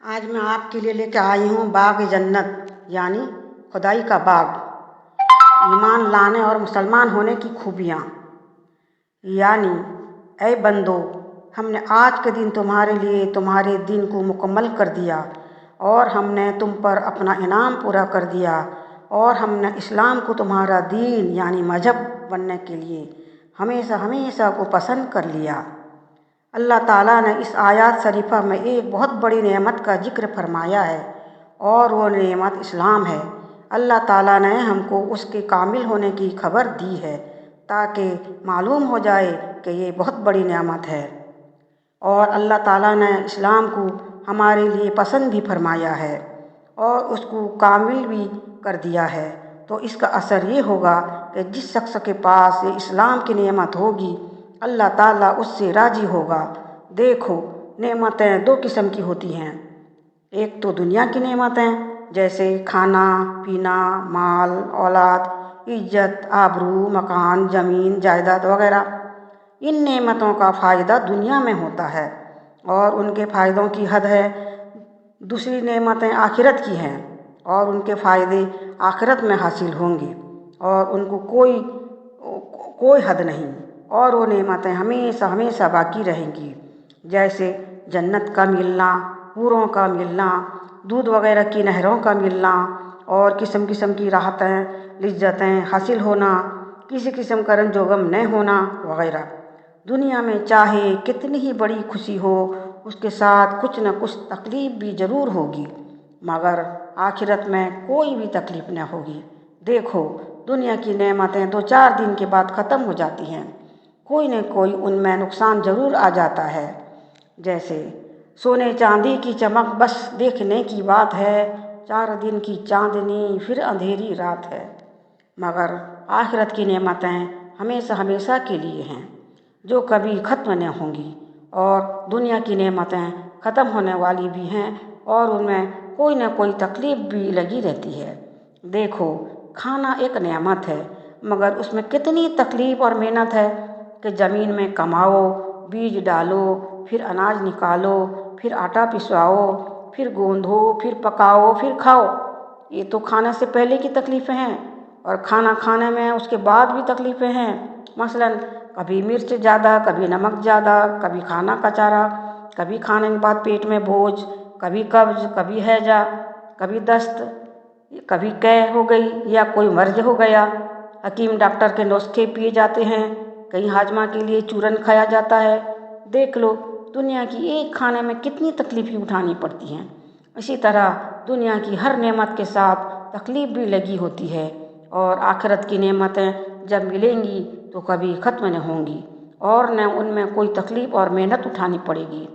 آج میں آپ کے لیے لے کے آئی ہوں باغ جنت یعنی خدائی کا باغ، ایمان لانے اور مسلمان ہونے کی خوبیاں۔ یعنی اے بندو، ہم نے آج کے دن تمہارے لیے تمہارے دن کو مکمل کر دیا اور ہم نے تم پر اپنا انعام پورا کر دیا، اور ہم نے اسلام کو تمہارا دین یعنی مذہب بننے کے لیے ہمیشہ ہمیشہ کو پسند کر لیا۔ اللہ تعالیٰ نے اس آیات شریفہ میں ایک بہت بڑی نعمت کا ذکر فرمایا ہے، اور وہ نعمت اسلام ہے۔ اللہ تعالیٰ نے ہم کو اس کے کامل ہونے کی خبر دی ہے تاکہ معلوم ہو جائے کہ یہ بہت بڑی نعمت ہے، اور اللہ تعالیٰ نے اسلام کو ہمارے لیے پسند بھی فرمایا ہے اور اس کو کامل بھی کر دیا ہے۔ تو اس کا اثر یہ ہوگا کہ جس شخص کے پاس یہ اسلام کی نعمت ہوگی، اللہ تعالیٰ اس سے راضی ہوگا۔ دیکھو، نعمتیں دو قسم کی ہوتی ہیں، ایک تو دنیا کی نعمتیں جیسے کھانا پینا، مال اولاد، عزت آبرو، مکان زمین جائیداد وغیرہ۔ ان نعمتوں کا فائدہ دنیا میں ہوتا ہے اور ان کے فائدوں کی حد ہے۔ دوسری نعمتیں آخرت کی ہیں اور ان کے فائدے آخرت میں حاصل ہوں گے اور ان کو کوئی حد نہیں، اور وہ نعمتیں ہمیشہ ہمیشہ باقی رہیں گی، جیسے جنت کا ملنا، حوروں کا ملنا، دودھ وغیرہ کی نہروں کا ملنا، اور قسم قسم کی راحتیں لذتیں حاصل ہونا، کسی قسم کا رنج و غم نہ ہونا وغیرہ۔ دنیا میں چاہے کتنی ہی بڑی خوشی ہو، اس کے ساتھ کچھ نہ کچھ تکلیف بھی ضرور ہوگی، مگر آخرت میں کوئی بھی تکلیف نہ ہوگی۔ دیکھو، دنیا کی نعمتیں 2-4 دن کے بعد ختم ہو جاتی ہیں، کوئی نہ کوئی ان میں نقصان ضرور آ جاتا ہے، جیسے سونے چاندی کی چمک بس دیکھنے کی بات ہے، 4 دن کی چاندنی پھر اندھیری رات ہے۔ مگر آخرت کی نعمتیں ہمیشہ ہمیشہ کے لیے ہیں، جو کبھی ختم نہ ہوں گی، اور دنیا کی نعمتیں ختم ہونے والی بھی ہیں اور ان میں کوئی نہ کوئی تکلیف بھی لگی رہتی ہے۔ دیکھو، کھانا ایک نعمت ہے، مگر اس میں کتنی تکلیف اور محنت ہے کہ زمین میں کماؤ، بیج ڈالو، پھر اناج نکالو، پھر آٹا پسواؤ، پھر گوندھو، پھر پکاؤ، پھر کھاؤ۔ یہ تو کھانے سے پہلے کی تکلیفیں ہیں، اور کھانا کھانے میں اس کے بعد بھی تکلیفیں ہیں۔ مثلاً کبھی مرچ زیادہ، کبھی نمک زیادہ، کبھی کھانا کچارا، کبھی کھانے کے بعد پیٹ میں بوجھ، کبھی قبض، کبھی ہیضہ، کبھی دست، کبھی قے ہو گئی یا کوئی مرض ہو گیا۔ حکیم ڈاکٹر کے نسخے پیے جاتے ہیں، کہیں ہاضمہ کے لیے چورن کھایا جاتا ہے۔ دیکھ لو، دنیا کی ایک کھانے میں کتنی تکلیفیں اٹھانی پڑتی ہیں۔ اسی طرح دنیا کی ہر نعمت کے ساتھ تکلیف بھی لگی ہوتی ہے، اور آخرت کی نعمتیں جب ملیں گی تو کبھی ختم نہ ہوں گی اور نہ ان میں کوئی تکلیف اور محنت اٹھانی پڑے گی۔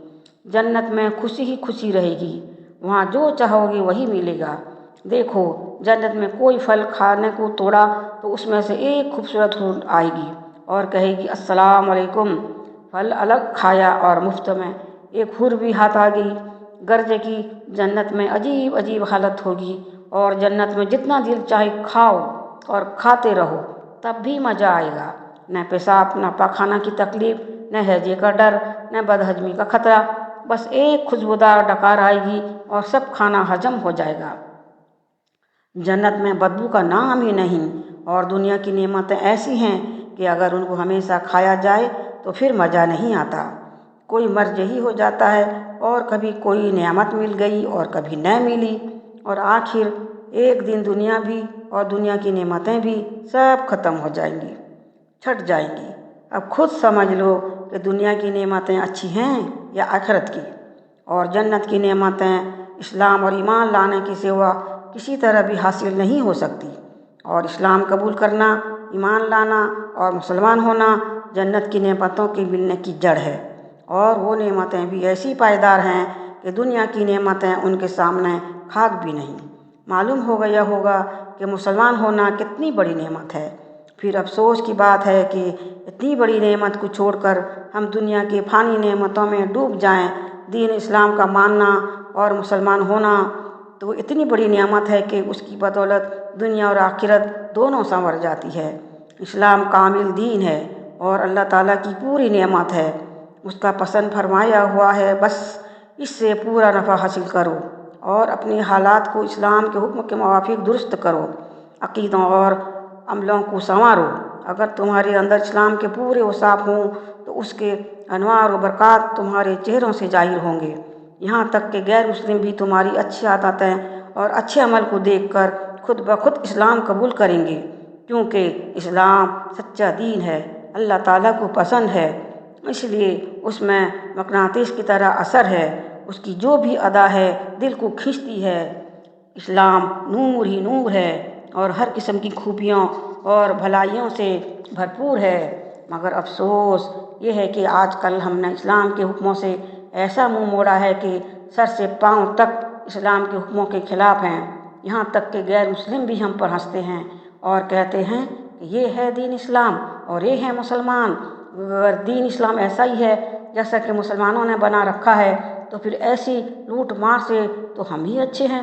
جنت میں خوشی ہی خوشی رہے گی، وہاں جو چاہو گے وہی ملے گا۔ دیکھو، جنت میں کوئی پھل کھانے کو توڑا تو اس میں سے ایک خوبصورت حور آئے گی اور کہے گی السلام علیکم۔ پھل الگ کھایا اور مفت میں، ایک حور بھی ہاتھ آ گئی، گرجے کی جنت میں عجیب عجیب حالت ہوگی، اور جنت میں جتنا دل چاہے کھاؤ اور کھاتے رہو، تب بھی مزہ آئے گا۔ نہ پیشاب نہ پاخانہ کی تکلیف، نہ ہیضے کا ڈر، نہ بدہضمی کا خطرہ، بس ایک خوشبودار ڈکار آئے گی اور سب کھانا ہضم ہو جائے گا۔ جنت میں بدبو کا نام ہی نہیں، اور دنیا کی نعمتیں ایسی ہیں کہ اگر ان کو ہمیشہ کھایا جائے تو پھر مزہ نہیں آتا، کوئی مرض ہی ہو جاتا ہے، اور کبھی کوئی نعمت مل گئی اور کبھی نہ ملی، اور آخر ایک دن دنیا بھی اور دنیا کی نعمتیں بھی سب ختم ہو جائیں گی، چھٹ جائیں گی۔ اب خود سمجھ لو کہ دنیا کی نعمتیں اچھی ہیں یا آخرت کی، اور جنت کی نعمتیں اسلام اور ایمان لانے کے سوا کسی طرح بھی حاصل نہیں ہو سکتی، اور اسلام قبول کرنا، ایمان لانا اور مسلمان ہونا جنت کی نعمتوں کے ملنے کی جڑ ہے، اور وہ نعمتیں بھی ایسی پائیدار ہیں کہ دنیا کی نعمتیں ان کے سامنے خاک بھی نہیں۔ معلوم ہو گیا ہوگا کہ مسلمان ہونا کتنی بڑی نعمت ہے۔ پھر افسوس کی بات ہے کہ اتنی بڑی نعمت کو چھوڑ کر ہم دنیا کے فانی نعمتوں میں ڈوب جائیں۔ دین اسلام کا ماننا اور مسلمان ہونا تو اتنی بڑی نعمت ہے کہ اس کی بدولت دنیا اور آخرت دونوں سنور جاتی ہے۔ اسلام کامل دین ہے اور اللہ تعالیٰ کی پوری نعمت ہے، اس کا پسند فرمایا ہوا ہے، بس اس سے پورا نفع حاصل کرو اور اپنے حالات کو اسلام کے حکم کے موافق درست کرو، عقیدوں اور عملوں کو سنوارو۔ اگر تمہارے اندر اسلام کے پورے اوصاف ہوں تو اس کے انوار و برکات تمہارے چہروں سے ظاہر ہوں گے، یہاں تک کہ غیر مسلم بھی تمہاری اچھی عادتیں اور اچھے عمل کو دیکھ کر خود بخود اسلام قبول کریں گے، کیونکہ اسلام سچا دین ہے، اللہ تعالیٰ کو پسند ہے، اس لیے اس میں مقناطیس کی طرح اثر ہے، اس کی جو بھی ادا ہے دل کو کھینچتی ہے۔ اسلام نور ہی نور ہے اور ہر قسم کی خوبیوں اور بھلائیوں سے بھرپور ہے، مگر افسوس یہ ہے کہ آج کل ہم نے اسلام کے حکموں سے ایسا منہ موڑا ہے کہ سر سے پاؤں تک اسلام کے حکموں کے خلاف ہیں، یہاں تک کہ غیر مسلم بھی ہم پر ہنستے ہیں اور کہتے ہیں کہ یہ ہے دین اسلام اور یہ ہے مسلمان۔ اگر دین اسلام ایسا ہی ہے جیسا کہ مسلمانوں نے بنا رکھا ہے تو پھر ایسی لوٹ مار سے تو ہم ہی اچھے ہیں۔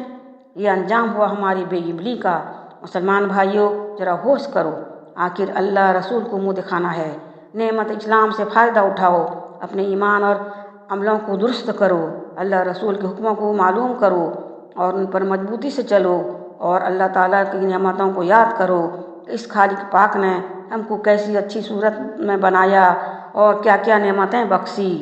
یہ انجام ہوا ہماری بے عملی کا۔ مسلمان بھائیوں، ذرا ہوش کرو، آخر اللہ رسول کو منہ دکھانا ہے۔ نعمت اسلام سے فائدہ اٹھاؤ، اپنے ایمان اور عملوں کو درست کرو، اللہ رسول کے حکموں کو معلوم کرو اور ان پر مضبوطی سے چلو، اور اللہ تعالیٰ کی نعمتوں کو یاد کرو کہ اس خالق پاک نے ہم کو کیسی اچھی صورت میں بنایا اور کیا کیا نعمتیں بخشی۔